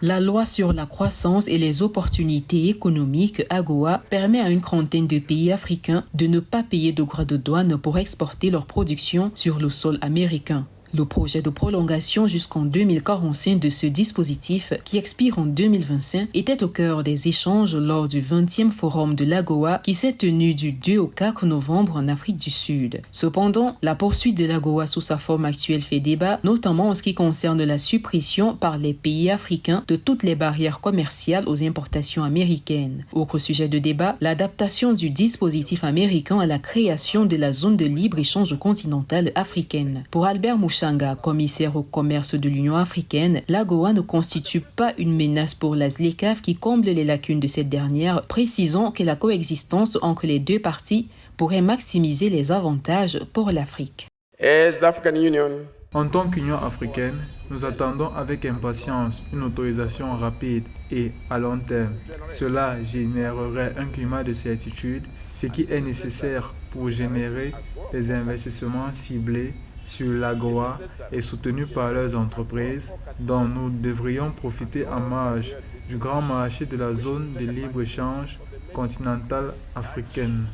La loi sur la croissance et les opportunités économiques, AGOA, permet à une trentaine de pays africains de ne pas payer de droits de douane pour exporter leur production sur le sol américain. Le projet de prolongation jusqu'en 2045 de ce dispositif, qui expire en 2025, était au cœur des échanges lors du 20e forum de l'AGOA qui s'est tenu du 2 au 4 novembre en Afrique du Sud. Cependant, la poursuite de l'AGOA sous sa forme actuelle fait débat, notamment en ce qui concerne la suppression par les pays africains de toutes les barrières commerciales aux importations américaines. Autre sujet de débat, l'adaptation du dispositif américain à la création de la zone de libre-échange continentale africaine. Pour Albert Mouchanga, commissaire au commerce de l'Union africaine, l'AGOA ne constitue pas une menace pour la ZLECAf qui comble les lacunes de cette dernière, précisant que la coexistence entre les deux parties pourrait maximiser les avantages pour l'Afrique. En tant qu'Union africaine, nous attendons avec impatience une autorisation rapide et à long terme. Cela générerait un climat de certitude, ce qui est nécessaire pour générer des investissements ciblés sur l'AGOA et soutenus par leurs entreprises, dont nous devrions profiter en marge du grand marché de la zone de libre-échange continentale africaine.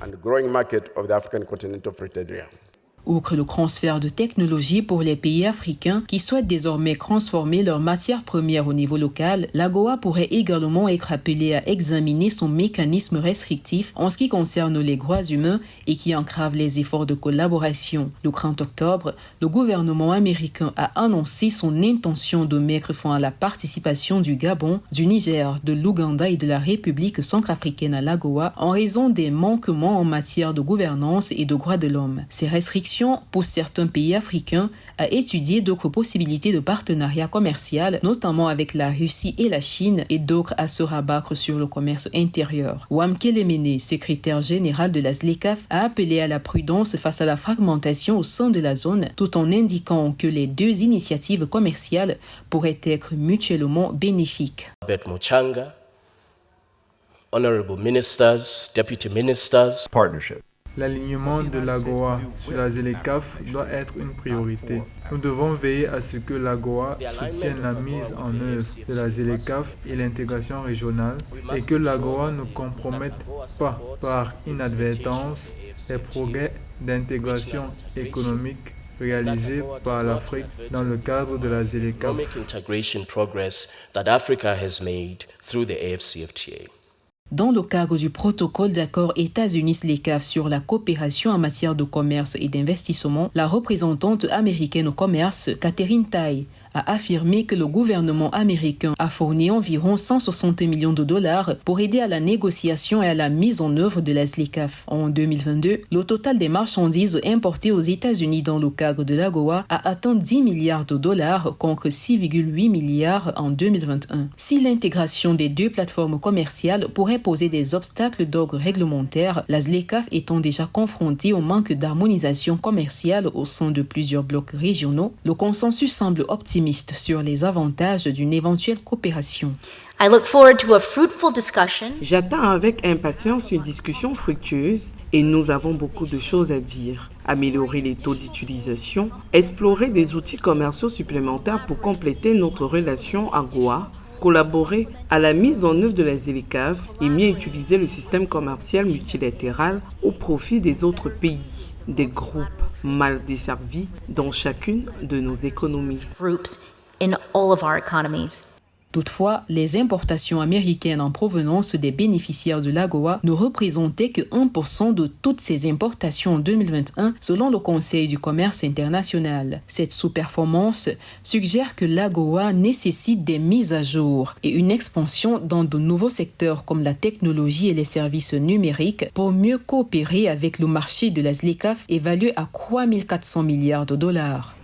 Outre le transfert de technologie pour les pays africains qui souhaitent désormais transformer leurs matières premières au niveau local, l'AGOA pourrait également être appelée à examiner son mécanisme restrictif en ce qui concerne les droits humains et qui entrave les efforts de collaboration. Le 30 octobre, le gouvernement américain a annoncé son intention de mettre fin à la participation du Gabon, du Niger, de l'Ouganda et de la République centrafricaine à l'AGOA en raison des manquements en matière de gouvernance et de droits de l'homme. Ces restrictions pousse certains pays africains à étudier d'autres possibilités de partenariat commercial, notamment avec la Russie et la Chine, et d'autres à se rabattre sur le commerce intérieur. Wamke Lemene, secrétaire général de la ZLECAf, a appelé à la prudence face à la fragmentation au sein de la zone, tout en indiquant que les deux initiatives commerciales pourraient être mutuellement bénéfiques. Mouchanga, honorable ministers, deputy ministers, partnership. L'alignement de l'AGOA sur la ZLECAf doit être une priorité. Nous devons veiller à ce que l'AGOA soutienne la mise en œuvre de la ZLECAf et l'intégration régionale et que l'AGOA ne compromette pas par inadvertance les progrès d'intégration économique réalisés par l'Afrique dans le cadre de la ZLECAf. Dans le cadre du protocole d'accord États-Unis-ZLECAf sur la coopération en matière de commerce et d'investissement, la représentante américaine au commerce, Catherine Tai, a affirmé que le gouvernement américain a fourni environ 160 millions de dollars pour aider à la négociation et à la mise en œuvre de la ZLECAf. En 2022, le total des marchandises importées aux États-Unis dans le cadre de l'AGOA a atteint 10 milliards de dollars contre 6,8 milliards en 2021. Si l'intégration des deux plateformes commerciales pourrait poser des obstacles d'ordre réglementaire, la ZLECAf étant déjà confrontée au manque d'harmonisation commerciale au sein de plusieurs blocs régionaux, le consensus semble optimiste sur les avantages d'une éventuelle coopération. J'attends avec impatience une discussion fructueuse et nous avons beaucoup de choses à dire. Améliorer les taux d'utilisation, explorer des outils commerciaux supplémentaires pour compléter notre relation AGOA, collaborer à la mise en œuvre de la ZLECAf et mieux utiliser le système commercial multilatéral au profit des autres pays, des groupes mal desservis dans chacune de nos économies. Toutefois, les importations américaines en provenance des bénéficiaires de l'AGOA ne représentaient que 1% de toutes ces importations en 2021 selon le Conseil du commerce international. Cette sous-performance suggère que l'AGOA nécessite des mises à jour et une expansion dans de nouveaux secteurs comme la technologie et les services numériques pour mieux coopérer avec le marché de la ZLECAf évalué à 3 400 milliards de dollars.